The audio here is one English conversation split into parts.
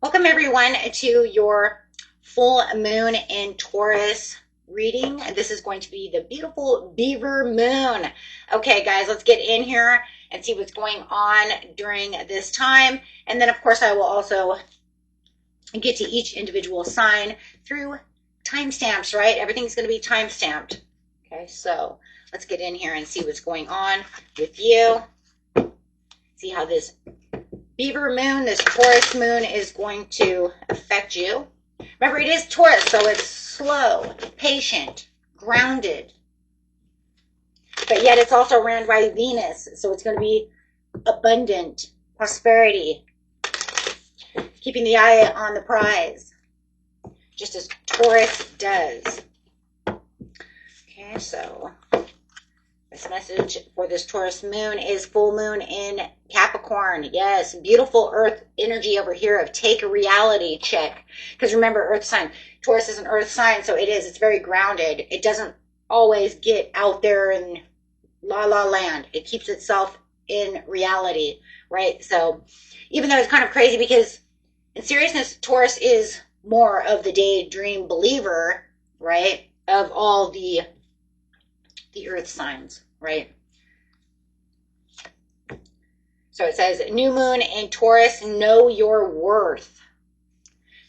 Welcome everyone to your full moon in Taurus reading. This is going to be the beautiful beaver moon. Okay guys, let's get in here and see what's going on during this time. And then of course I will also get to each individual sign through timestamps, right? Everything's going to be timestamped. Okay, so let's get in here and see what's going on with you. See how this Beaver moon, this Taurus moon, is going to affect you. Remember, it is Taurus, so it's slow, patient, grounded. But yet it's also ran by Venus, so it's going to be abundant, prosperity, keeping the eye on the prize, just as Taurus does. Okay, so this message for this Taurus moon is full moon in Capricorn. Yes, beautiful earth energy over here of take a reality check. Because remember, earth sign, Taurus is an earth sign, so it's very grounded. It doesn't always get out there in la la land. It keeps itself in reality, right? So even though it's kind of crazy because in seriousness, Taurus is more of the daydream believer, right? Of all the earth signs, right? So it says, new moon in Taurus, know your worth.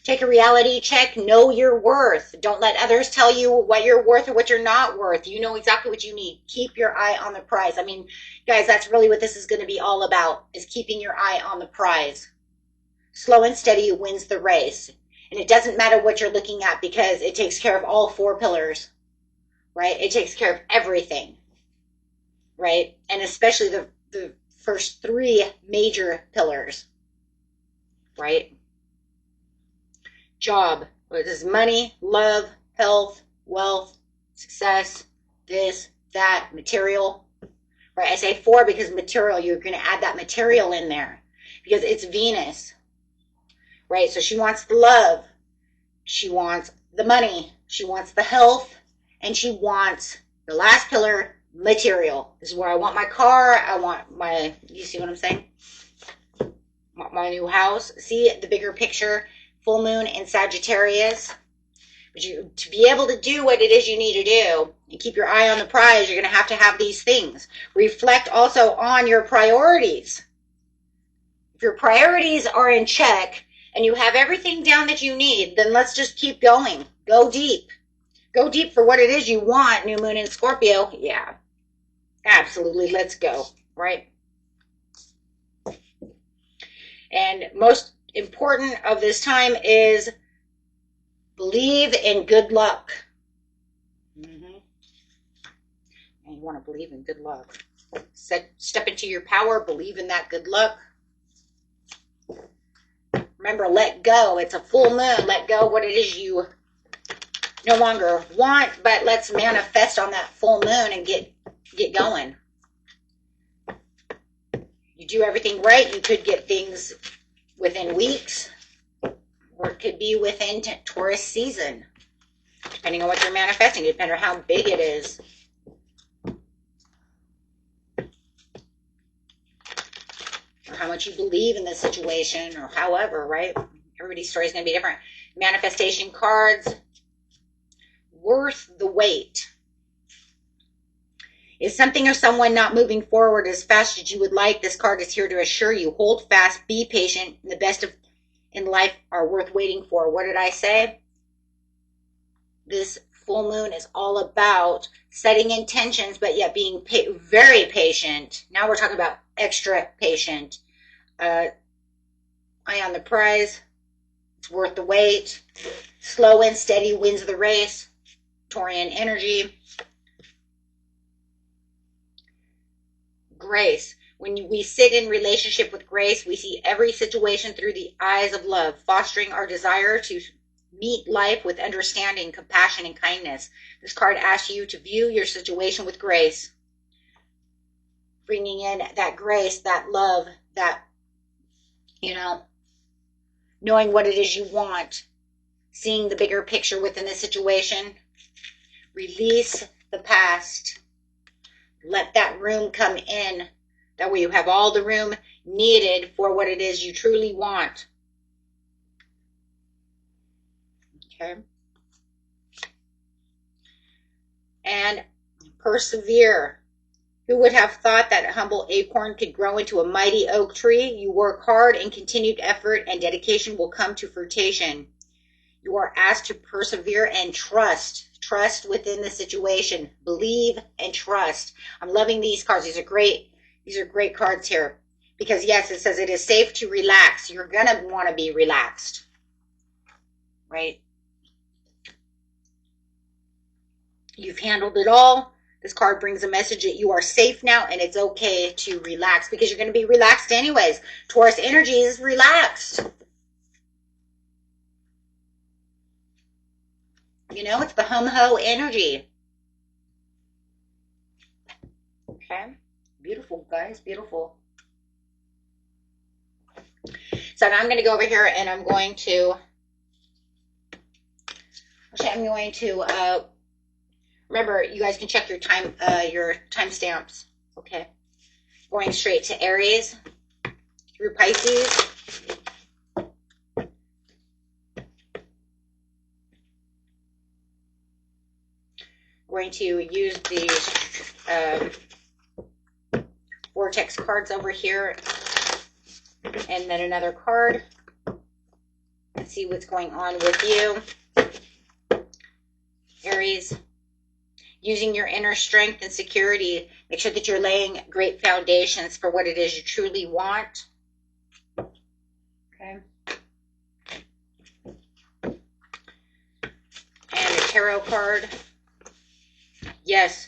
Take a reality check, know your worth. Don't let others tell you what you're worth or what you're not worth. You know exactly what you need. Keep your eye on the prize. I mean, guys, that's really what this is going to be all about, is keeping your eye on the prize. Slow and steady wins the race. And it doesn't matter what you're looking at because it takes care of all four pillars. Right? It takes care of everything, right? And especially the first three major pillars, right? Job, what is money, love, health, wealth, success, this, that, material, right? I say four because material, you're going to add that material in there because it's Venus, right? So she wants the love, she wants the money, she wants the health, and she wants the last pillar, material. This is where I want my car. I want my, you see what I'm saying? My new house. See the bigger picture, full moon in Sagittarius. But to be able to do what it is you need to do and keep your eye on the prize, you're going to have these things. Reflect also on your priorities. If your priorities are in check and you have everything down that you need, then let's just keep going. Go deep. Go deep for what it is you want, new moon in Scorpio. Yeah, absolutely. Let's go, right? And most important of this time is believe in good luck. And you want to believe in good luck. Step into your power. Believe in that good luck. Remember, let go. It's a full moon. Let go what it is you no longer want, but let's manifest on that full moon and get going. You do everything right, you could get things within weeks, or it could be within Taurus season, depending on what you're manifesting, depending on how big it is. Or how much you believe in the situation, or however, right? Everybody's story is going to be different. Manifestation cards. Worth the wait. Is something or someone not moving forward as fast as you would like? This card is here to assure you. Hold fast, be patient, and the best in life are worth waiting for. What did I say? This full moon is all about setting intentions, but yet being very patient. Now we're talking about extra patient. Eye on the prize. It's worth the wait. Slow and steady wins the race. Taurian energy. Grace. When we sit in relationship with grace, we see every situation through the eyes of love, fostering our desire to meet life with understanding, compassion, and kindness. This card asks you to view your situation with grace, bringing in that grace, that love, that, knowing what it is you want, seeing the bigger picture within the situation. Release the past. Let that room come in. That way you have all the room needed for what it is you truly want. Okay. And persevere. Who would have thought that a humble acorn could grow into a mighty oak tree? You work hard, and continued effort and dedication will come to fruition. You are asked to persevere and trust. Trust within the situation. Believe and trust. I'm loving these cards. These are great. These are great cards here. Because yes, it says it is safe to relax. You're going to want to be relaxed. Right? You've handled it all. This card brings a message that you are safe now and it's okay to relax because you're going to be relaxed anyways. Taurus energy is relaxed. You know, it's the hum-ho energy. Okay. Beautiful, guys. Beautiful. So now I'm going to go over here and I'm going to remember, you guys can check your time stamps. Okay. Going straight to Aries through Pisces. Going to use these vortex cards over here and then another card. Let's see what's going on with you. Aries, using your inner strength and security, make sure that you're laying great foundations for what it is you truly want. Okay. And a tarot card. Yes,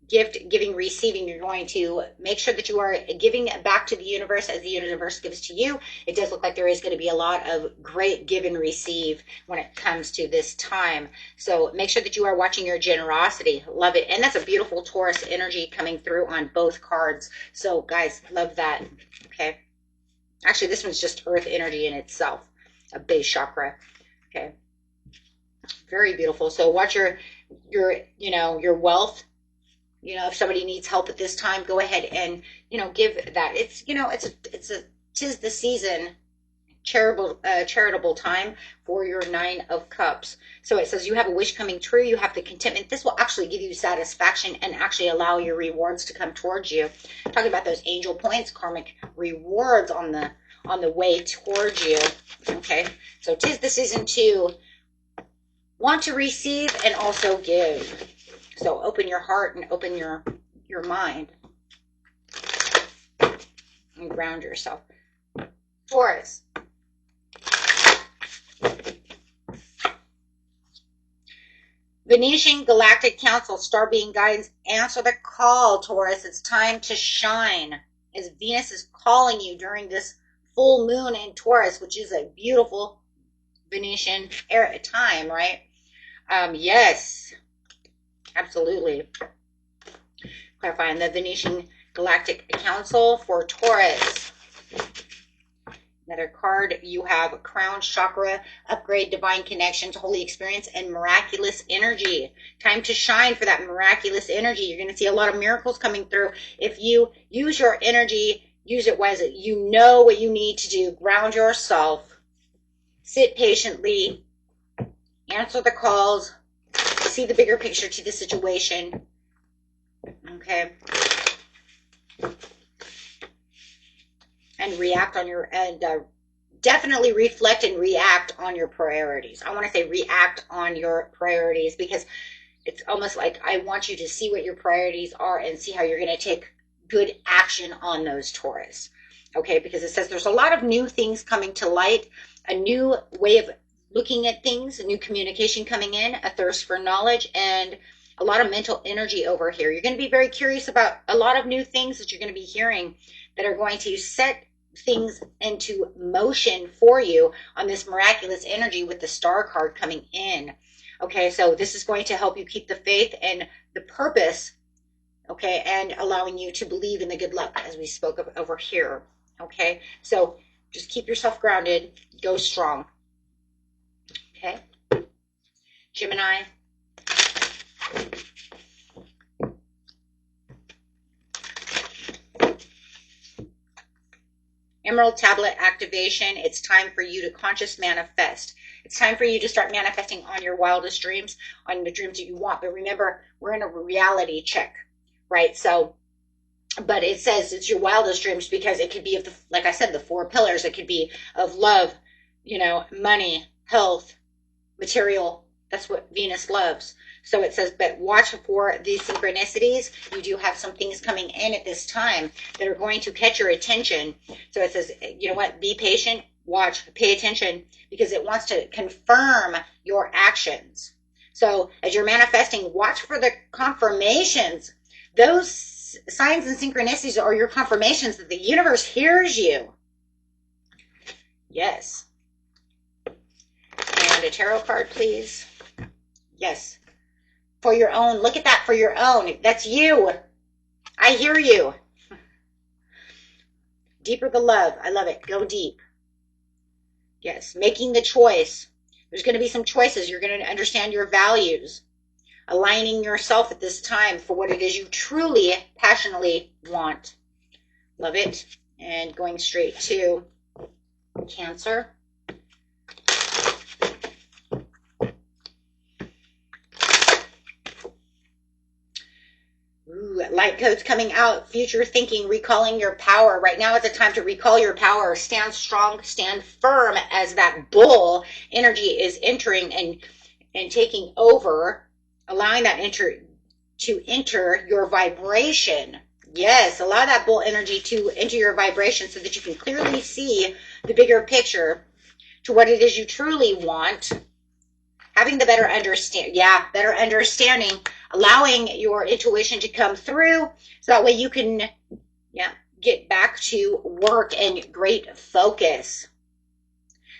gift, giving, receiving. You're going to make sure that you are giving back to the universe as the universe gives to you. It does look like there is going to be a lot of great give and receive when it comes to this time. So make sure that you are watching your generosity. Love it. And that's a beautiful Taurus energy coming through on both cards. So guys, love that. Okay. Actually, this one's just earth energy in itself, a base chakra. Okay. Very beautiful. So watch your wealth. You know, if somebody needs help at this time, go ahead and, give that. It's, tis the season, charitable time for your 9 of Cups. So it says you have a wish coming true. You have the contentment. This will actually give you satisfaction and actually allow your rewards to come towards you. Talking about those angel points, karmic rewards on the way towards you. Okay. So tis the season to want to receive and also give. So open your heart and open your mind and ground yourself. Taurus. Venetian Galactic Council, Star Being Guidance, answer the call, Taurus. It's time to shine. As Venus is calling you during this full moon in Taurus, which is a beautiful Venetian era time, right? Yes. Absolutely. Clarifying the Venetian Galactic Council for Taurus. Another card, you have Crown Chakra, Upgrade, Divine Connections, Holy Experience, and Miraculous Energy. Time to shine for that miraculous energy. You're going to see a lot of miracles coming through. If you use your energy, use it wisely. You know what you need to do. Ground yourself. Sit patiently. Answer the calls. See the bigger picture to the situation. Okay. And react on your, definitely reflect and react on your priorities. I want to say react on your priorities because it's almost like I want you to see what your priorities are and see how you're going to take good action on those, Taurus. Okay, because it says there's a lot of new things coming to light, a new way of looking at things, a new communication coming in, a thirst for knowledge, and a lot of mental energy over here. You're going to be very curious about a lot of new things that you're going to be hearing that are going to set things into motion for you on this miraculous energy with the Star card coming in. Okay, so this is going to help you keep the faith and the purpose, okay, and allowing you to believe in the good luck as we spoke of over here. Okay, so just keep yourself grounded, go strong. Okay, Gemini. Emerald Tablet activation. It's time for you to conscious manifest. It's time for you to start manifesting on your wildest dreams, on the dreams that you want. But remember, we're in a reality check, right? So, but it says it's your wildest dreams because it could be of the, like I said, the 4 pillars. It could be of love, you know, money, health, material. That's what Venus loves. So it says, but watch for these synchronicities. You do have some things coming in at this time that are going to catch your attention. So it says, you know what, be patient, watch, pay attention, because it wants to confirm your actions. So as you're manifesting, watch for the confirmations. Those signs and synchronicities are your confirmations that the universe hears you. Yes. And a tarot card, please. Yes. For your own. Look at that, for your own. That's you. I hear you. Deeper the love. I love it. Go deep. Yes. Making the choice. There's going to be some choices. You're going to understand your values. Aligning yourself at this time for what it is you truly, passionately want. Love it. And going straight to Cancer. Ooh, light codes coming out. Future thinking, recalling your power. Right now is a time to recall your power. Stand strong, stand firm as that bull energy is entering and taking over. Allowing that to enter your vibration. Yes, allow that bull energy to enter your vibration so that you can clearly see the bigger picture to what it is you truly want. Having the better understanding, allowing your intuition to come through so that way you can get back to work and great focus.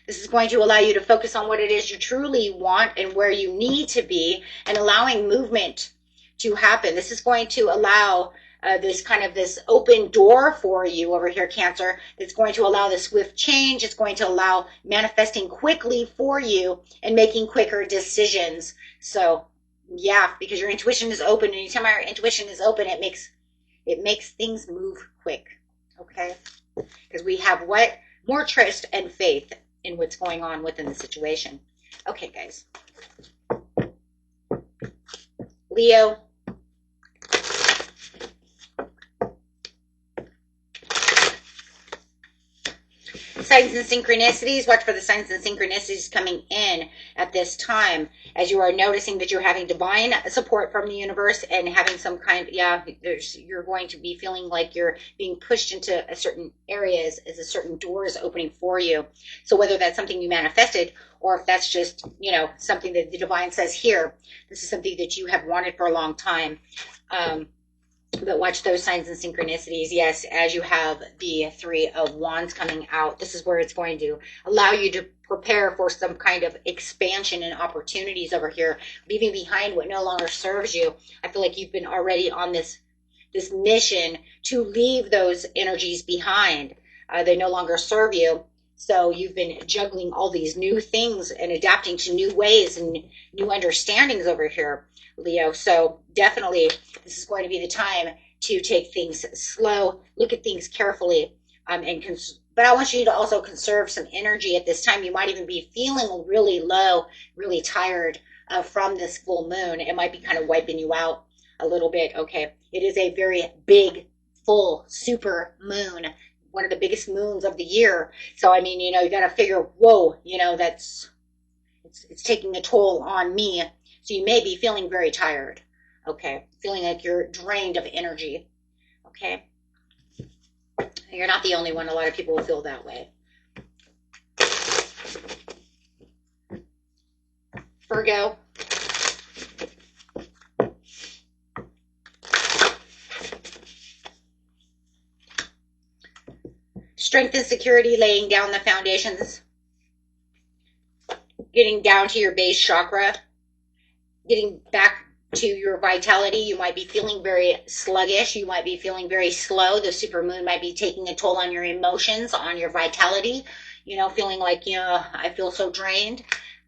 This is going to allow you to focus on what it is you truly want and where you need to be, and allowing movement to happen. This is going to allow this open door for you over here, Cancer. It's going to allow the swift change. It's going to allow manifesting quickly for you and making quicker decisions. So yeah, because your intuition is open. Anytime our intuition is open, it makes things move quick. Okay? Because we have what? More trust and faith in what's going on within the situation. Okay, guys. Leo. Signs and synchronicities. Watch for the signs and synchronicities coming in at this time as you are noticing that you're having divine support from the universe and having some kind, you're going to be feeling like you're being pushed into a certain areas as a certain door is opening for you. So whether that's something you manifested or if that's just, something that the divine says here, this is something that you have wanted for a long time. But watch those signs and synchronicities. Yes, as you have the 3 of Wands coming out, this is where it's going to allow you to prepare for some kind of expansion and opportunities over here, leaving behind what no longer serves you. I feel like you've been already on this mission to leave those energies behind. They no longer serve you. So you've been juggling all these new things and adapting to new ways and new understandings over here, Leo. So definitely this is going to be the time to take things slow, look at things carefully, but I want you to also conserve some energy at this time. You might even be feeling really low, really tired from this full moon. It might be kind of wiping you out a little bit. Okay, it is a very big, full, super moon. One of the biggest moons of the year. So, I mean, you got to figure, whoa, it's taking a toll on me. So you may be feeling very tired. Okay. Feeling like you're drained of energy. Okay. You're not the only one. A lot of people will feel that way. Virgo. Strength and security, laying down the foundations, getting down to your base chakra, getting back to your vitality. You might be feeling very sluggish. You might be feeling very slow. The supermoon might be taking a toll on your emotions, on your vitality, feeling like, I feel so drained.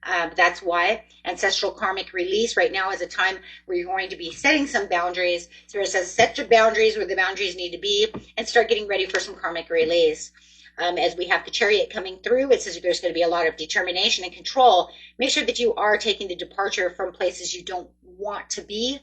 That's why. Ancestral karmic release right now is a time where you're going to be setting some boundaries. So it says set your boundaries where the boundaries need to be and start getting ready for some karmic release. As we have the Chariot coming through, it says there's going to be a lot of determination and control. Make sure that you are taking the departure from places you don't want to be,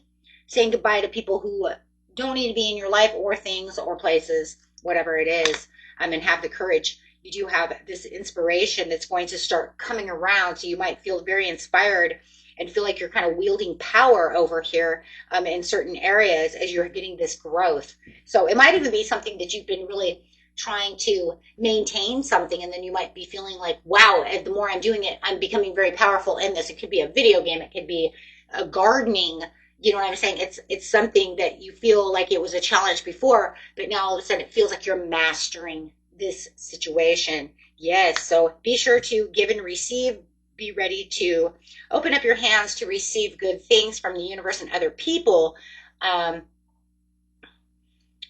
saying goodbye to people who don't need to be in your life, or things or places, whatever it is, and have the courage. You do have this inspiration that's going to start coming around, so you might feel very inspired and feel like you're kind of wielding power over here in certain areas as you're getting this growth. So it might even be something that you've been really trying to maintain something, and then you might be feeling like, wow, the more I'm doing it, I'm becoming very powerful in this. It could be a video game, it could be a gardening, you know what I'm saying? It's something that you feel like it was a challenge before, but now all of a sudden it feels like you're mastering this situation. Yes, so be sure to give and receive. Be ready to open up your hands to receive good things from the universe and other people,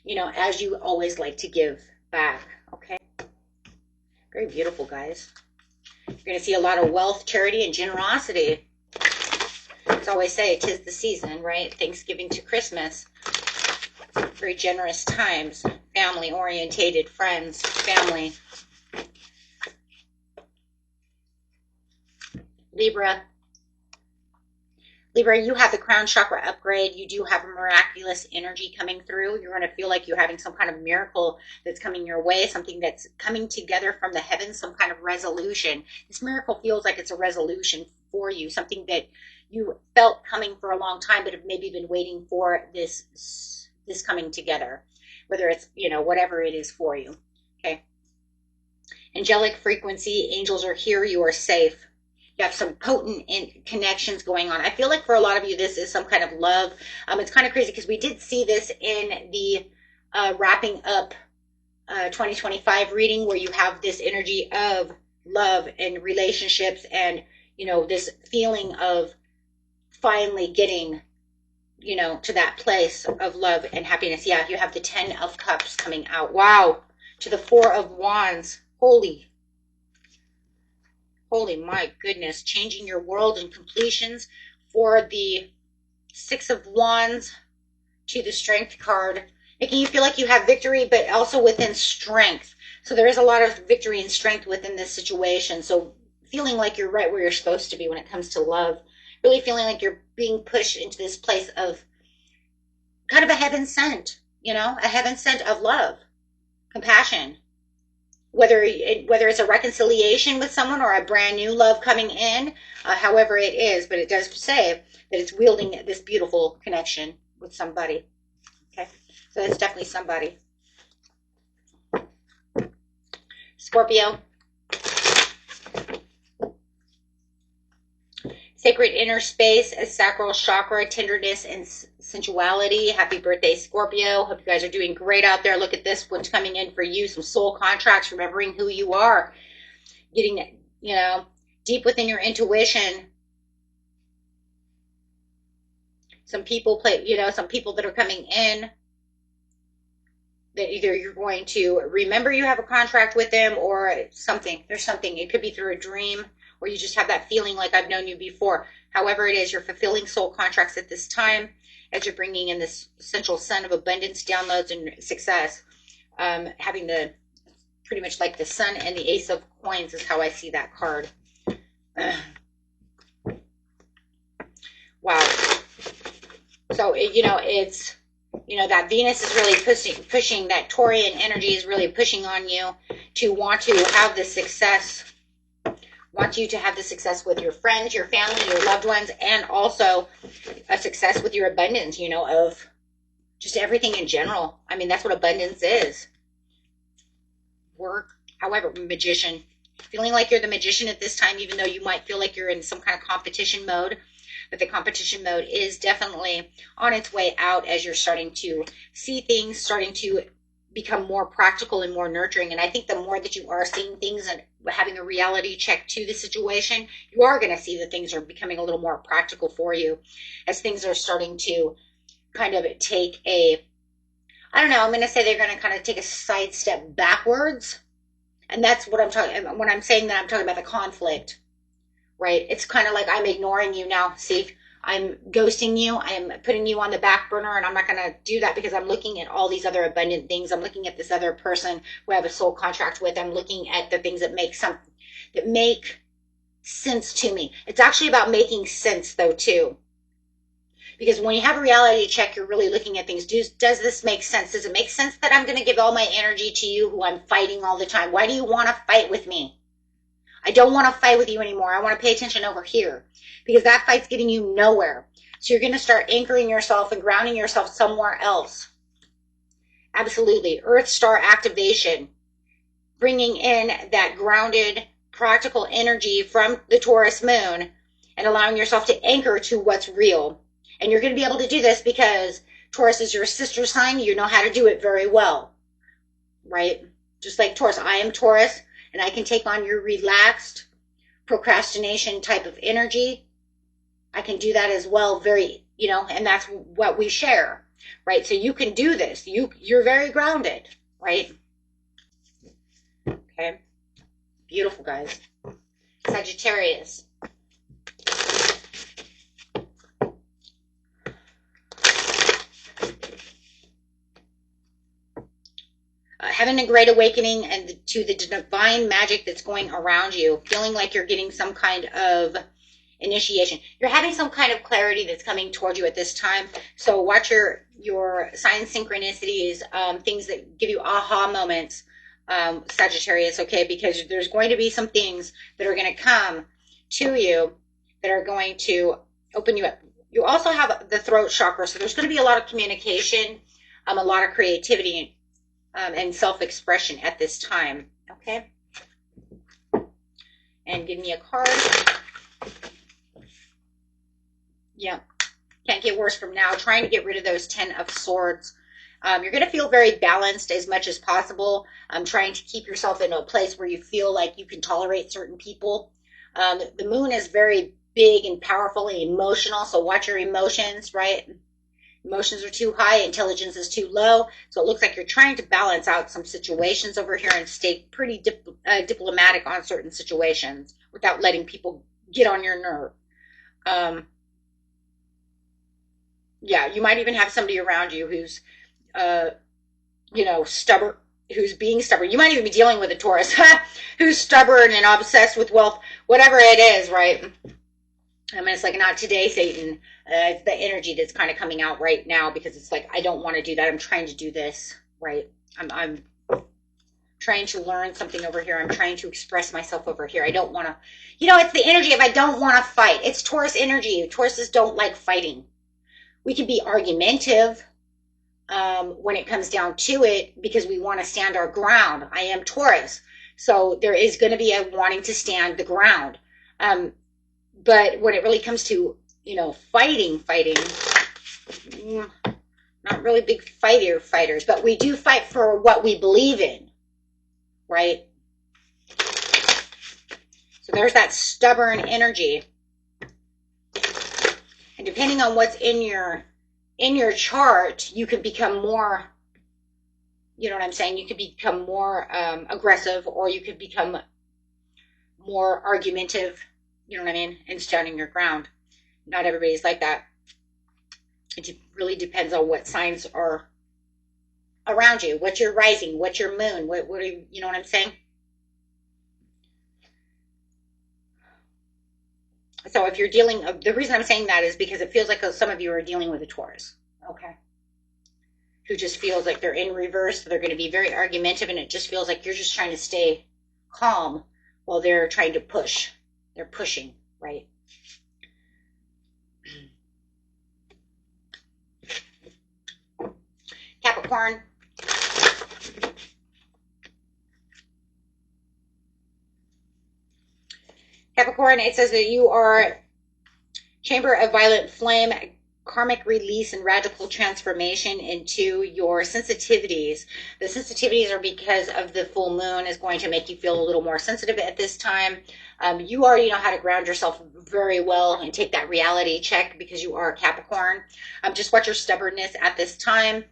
you know, as you always like to give back. Okay, very beautiful, guys. You're going to see a lot of wealth, charity, and generosity. As I always say, 'tis the season, right? Thanksgiving to Christmas. Very generous times. Family orientated, friends, family. Libra, you have the crown chakra upgrade. You do have a miraculous energy coming through. You're going to feel like you're having some kind of miracle that's coming your way, something that's coming together from the heavens, some kind of resolution. This miracle feels like it's a resolution for you, something that you felt coming for a long time, but have maybe been waiting for this coming together, whether it's, you know, whatever it is for you. Okay. Angelic frequency, angels are here. You are safe. You have some potent connections going on. I feel like for a lot of you, this is some kind of love. It's kind of crazy because we did see this in the wrapping up 2025 reading, where you have this energy of love and relationships, and, you know, this feeling of finally getting, you know, to that place of love and happiness. Yeah, you have the 10 of Cups coming out. Wow. To the 4 of Wands. Holy my goodness. Changing your world and completions. For the 6 of Wands to the Strength card, making you feel like you have victory, but also within strength. So there is a lot of victory and strength within this situation. So feeling like you're right where you're supposed to be when it comes to love. Really feeling like you're being pushed into this place of kind of a heaven sent, you know, a heaven sent of love, compassion. Whether it's a reconciliation with someone or a brand new love coming in, however it is, but it does say that it's wielding this beautiful connection with somebody. Okay, so that's definitely somebody. Scorpio. Sacred inner space, a sacral chakra, tenderness and sensuality. Happy birthday, Scorpio. Hope you guys are doing great out there. Look at this, what's coming in for you. Some soul contracts, remembering who you are. Getting, you know, deep within your intuition. Some people some people that are coming in that either you're going to remember you have a contract with them, or something. There's something. It could be through a dream, or you just have that feeling like I've known you before. However it is, you're fulfilling soul contracts at this time as you're bringing in this central sun of abundance, downloads, and success. Having the pretty much like the sun and the ace of coins is how I see that card. Wow. So, you know, it's, you know, that Venus is really pushing that Taurian energy is really pushing on you to want to have the success. Want you to have the success with your friends, your family, your loved ones, and also a success with your abundance, you know, of just everything in general. I mean, that's what abundance is. Work, however, magician. Feeling like you're the magician at this time, even though you might feel like you're in some kind of competition mode. But the competition mode is definitely on its way out as you're starting to see things, starting to become more practical and more nurturing. And I think the more that you are seeing things and having a reality check to the situation, you are going to see that things are becoming a little more practical for you as things are starting to kind of take a, I don't know, I'm going to say they're going to kind of take a side step backwards. And that's what I'm talking, when I'm saying that, I'm talking about the conflict, right? It's kind of like I'm ignoring you now. See, I'm ghosting you. I'm putting you on the back burner, and I'm not going to do that because I'm looking at all these other abundant things. I'm looking at this other person who I have a soul contract with. I'm looking at the things that make sense to me. It's actually about making sense though too. Because when you have a reality check, you're really looking at things. Does this make sense? Does it make sense that I'm going to give all my energy to you who I'm fighting all the time? Why do you want to fight with me? I don't want to fight with you anymore. I want to pay attention over here because that fight's getting you nowhere. So you're going to start anchoring yourself and grounding yourself somewhere else. Absolutely. Earth star activation. Bringing in that grounded, practical energy from the Taurus moon and allowing yourself to anchor to what's real. And you're going to be able to do this because Taurus is your sister sign. You know how to do it very well, right? Just like Taurus. I am Taurus, and I can take on your relaxed procrastination type of energy. I can do that as well, very, and that's what we share, right? So you can do this. You're very grounded, right? Okay. Beautiful, guys. Sagittarius. Having a great awakening and to the divine magic that's going around you, feeling like you're getting some kind of initiation. You're having some kind of clarity that's coming toward you at this time. So watch your sign synchronicities, things that give you aha moments, Sagittarius, okay? Because there's going to be some things that are going to come to you that are going to open you up. You also have the throat chakra, so there's going to be a lot of communication, a lot of creativity, and self-expression at this time, okay? And give me a card. Yeah, can't get worse from now. Trying to get rid of those 10 of Swords. You're going to feel very balanced as much as possible. Trying to keep yourself in a place where you feel like you can tolerate certain people. The moon is very big and powerful and emotional, so watch your emotions, right? Emotions are too high, intelligence is too low. So it looks like you're trying to balance out some situations over here and stay pretty diplomatic on certain situations without letting people get on your nerve. Yeah, you might even have somebody around you who's, stubborn, who's being stubborn. You might even be dealing with a Taurus who's stubborn and obsessed with wealth, whatever it is, right? I mean, it's like not today, Satan. It's the energy that's kind of coming out right now because it's like, I don't want to do that. I'm trying to do this, right? I'm trying to learn something over here. I'm trying to express myself over here. I don't want to, it's the energy of I don't want to fight. It's Taurus energy. Tauruses don't like fighting. We can be argumentative when it comes down to it because we want to stand our ground. I am Taurus. So there is going to be a wanting to stand the ground. But when it really comes to, fighting, not really big fighters, but we do fight for what we believe in, right? So there's that stubborn energy. And depending on what's in your chart, you could become more, you know what I'm saying? You could become more aggressive, or you could become more argumentative. You know what I mean? And standing your ground. Not everybody's like that. It really depends on what signs are around you. What's your rising? What's your moon? What are you know what I'm saying? So if you're dealing, the reason I'm saying that is because it feels like some of you are dealing with a Taurus. Okay. Who just feels like they're in reverse. They're going to be very argumentative, and it just feels like you're just trying to stay calm while they're trying to push. They're pushing, right? Capricorn. Capricorn, it says that you are chamber of violet flame, karmic release and radical transformation into your sensitivities. The sensitivities are because of the full moon is going to make you feel a little more sensitive at this time. You already know how to ground yourself very well and take that reality check because you are a Capricorn. Just watch your stubbornness at this time.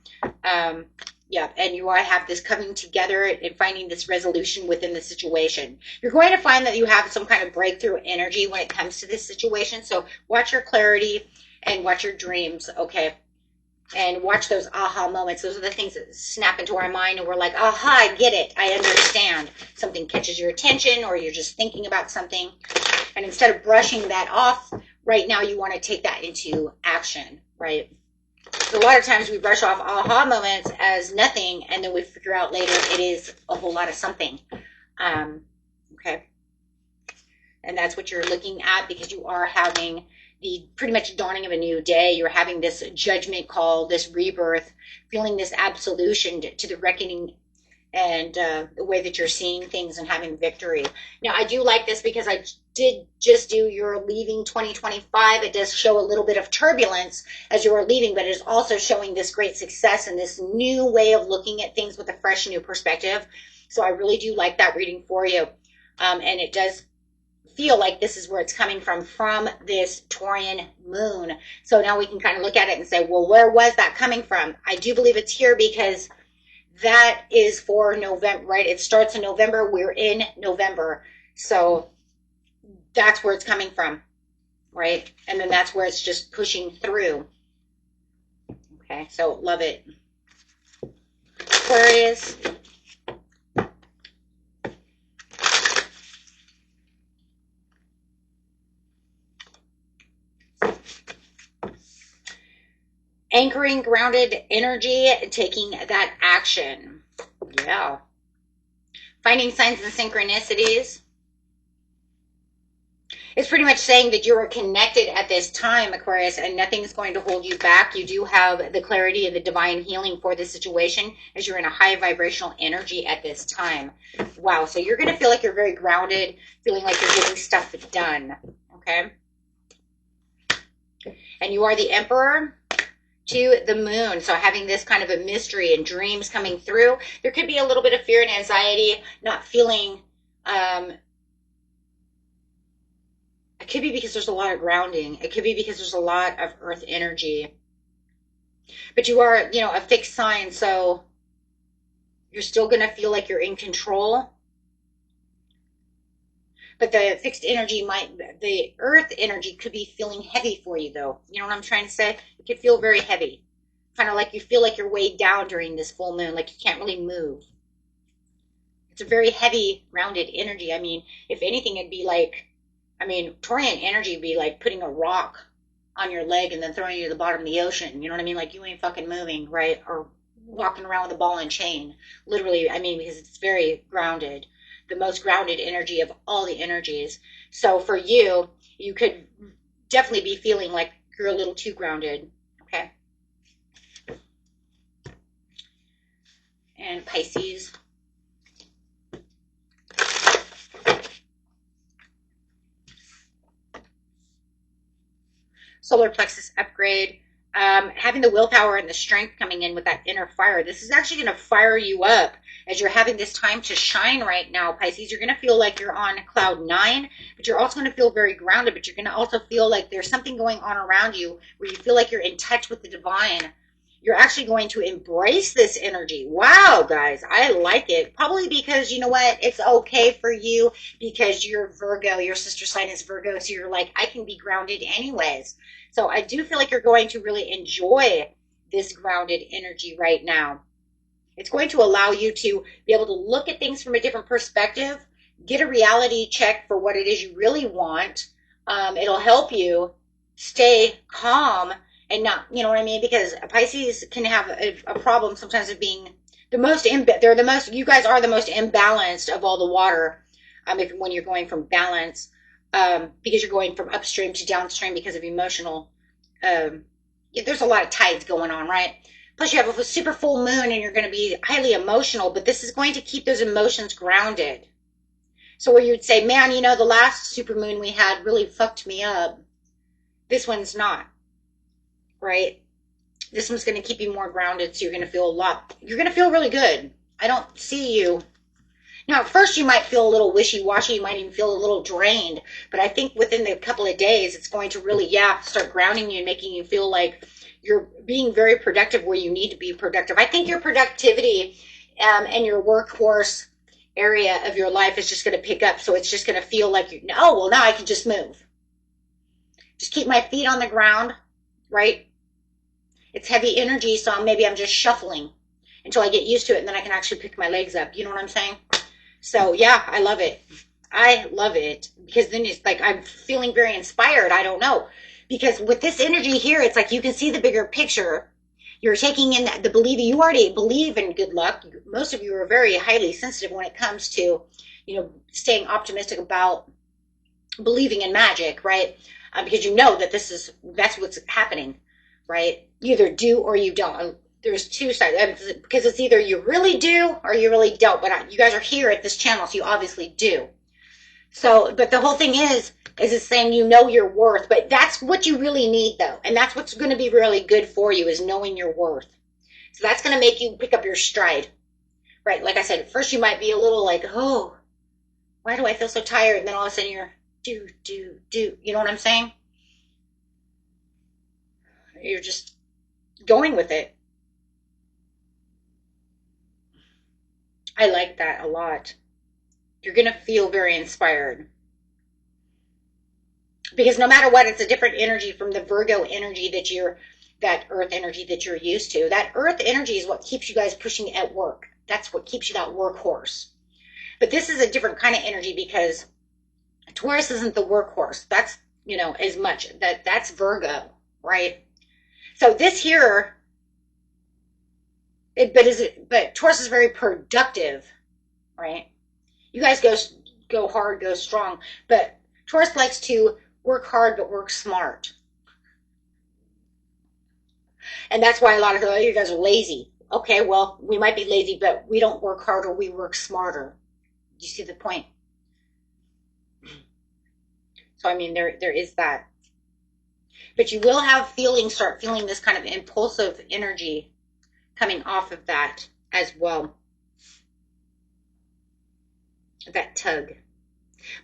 Yeah, and you have this coming together and finding this resolution within the situation. You're going to find that you have some kind of breakthrough energy when it comes to this situation. So watch your clarity and watch your dreams, okay? And watch those aha moments. Those are the things that snap into our mind and we're like, aha, I get it. I understand. Something catches your attention or you're just thinking about something. And instead of brushing that off, right now you want to take that into action, right? So a lot of times we brush off aha moments as nothing, and then we figure out later it is a whole lot of something. Okay. And that's what you're looking at, because you are having the pretty much dawning of a new day. You're having this judgment call, this rebirth, feeling this absolution to the reckoning and the way that you're seeing things and having victory. Now, I do like this because I did just do your leaving 2025. It does show a little bit of turbulence as you are leaving, but it is also showing this great success and this new way of looking at things with a fresh new perspective. So I really do like that reading for you. And it does feel like this is where it's coming from this Taurian moon. So now we can kind of look at it and say, well, where was that coming from? I do believe it's here because that is for November, right? It starts in November. We're in November. So that's where it's coming from, right? And then that's where it's just pushing through. Okay, so love it. Aquarius. Anchoring grounded energy, taking that action. Yeah. Finding signs and synchronicities. It's pretty much saying that you are connected at this time, Aquarius, and nothing's going to hold you back. You do have the clarity and the divine healing for this situation as you're in a high vibrational energy at this time. Wow. So you're going to feel like you're very grounded, feeling like you're getting stuff done. Okay. And you are the Emperor to the moon. So having this kind of a mystery and dreams coming through, there could be a little bit of fear and anxiety, not feeling, it could be because there's a lot of grounding. It could be because there's a lot of earth energy, but you are, a fixed sign. So you're still going to feel like you're in control. But the fixed energy the earth energy could be feeling heavy for you though. You know what I'm trying to say? It could feel very heavy. Kind of like you feel like you're weighed down during this full moon, like you can't really move. It's a very heavy, grounded energy. I mean, if anything, it'd be like, Taurian energy would be like putting a rock on your leg and then throwing you to the bottom of the ocean. You know what I mean? Like you ain't fucking moving, right? Or walking around with a ball and chain. Literally, because it's very grounded. The most grounded energy of all the energies. So for you, you could definitely be feeling like you're a little too grounded. Okay. And Pisces. Solar plexus upgrade. Having the willpower and the strength coming in with that inner fire. This is actually going to fire you up as you're having this time to shine right now, Pisces. You're going to feel like you're on cloud 9, but you're also going to feel very grounded, but you're going to also feel like there's something going on around you where you feel like you're in touch with the divine. You're actually going to embrace this energy. Wow, guys, I like it. Probably because, you know what, it's okay for you because you're Virgo, your sister sign is Virgo, so you're like, I can be grounded anyways. So I do feel like you're going to really enjoy this grounded energy right now. It's going to allow you to be able to look at things from a different perspective, get a reality check for what it is you really want. It'll help you stay calm and not, you know what I mean? Because Pisces can have a problem sometimes of being you guys are the most imbalanced of all the water. When you're going from balance, because you're going from upstream to downstream because of emotional, there's a lot of tides going on, right? Plus you have a super full moon and you're going to be highly emotional, but this is going to keep those emotions grounded. So where you'd say, man, the last super moon we had really fucked me up. This one's not, right? This one's going to keep you more grounded. So you're going to feel really good. I don't see you. Now, at first you might feel a little wishy-washy, you might even feel a little drained, but I think within a couple of days, it's going to really, yeah, start grounding you and making you feel like you're being very productive where you need to be productive. I think your productivity and your workhorse area of your life is just going to pick up, so it's just going to feel like, oh, well, now I can just move. Just keep my feet on the ground, right? It's heavy energy, so maybe I'm just shuffling until I get used to it, and then I can actually pick my legs up. You know what I'm saying? So, yeah, I love it. I love it because then it's like I'm feeling very inspired. I don't know. Because with this energy here, it's like you can see the bigger picture. You're taking in the believing. You already believe in good luck. Most of you are very highly sensitive when it comes to, you know, staying optimistic about believing in magic, right? Because you know that that's what's happening, right? You either do or you don't. There's two sides, because it's either you really do or you really don't. But you guys are here at this channel, so you obviously do. So, but the whole thing is it's saying you know your worth. But that's what you really need, though. And that's what's going to be really good for you is knowing your worth. So that's going to make you pick up your stride, right? Like I said, at first you might be a little like, oh, why do I feel so tired? And then all of a sudden you're do. You know what I'm saying? You're just going with it. I like that a lot. You're going to feel very inspired. Because no matter what, it's a different energy from the Virgo energy that earth energy that you're used to. That earth energy is what keeps you guys pushing at work. That's what keeps you that workhorse. But this is a different kind of energy because Taurus isn't the workhorse. That's, you know, as much. That's Virgo, right? So this here, but Taurus is very productive, right? You guys go hard, go strong, but Taurus likes to work hard but work smart. And that's why a lot of you guys are lazy. Okay, well, we might be lazy, but we don't work harder, we work smarter. You see the point? So, I mean, there is that. But you will start feeling this kind of impulsive energy coming off of that as well. That tug.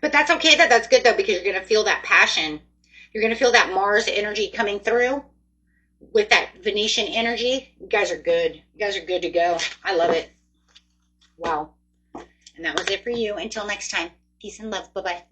But that's okay, that's good, though, because you're going to feel that passion. You're going to feel that Mars energy coming through with that Venetian energy. You guys are good. You guys are good to go. I love it. Wow. And that was it for you. Until next time. Peace and love. Bye-bye.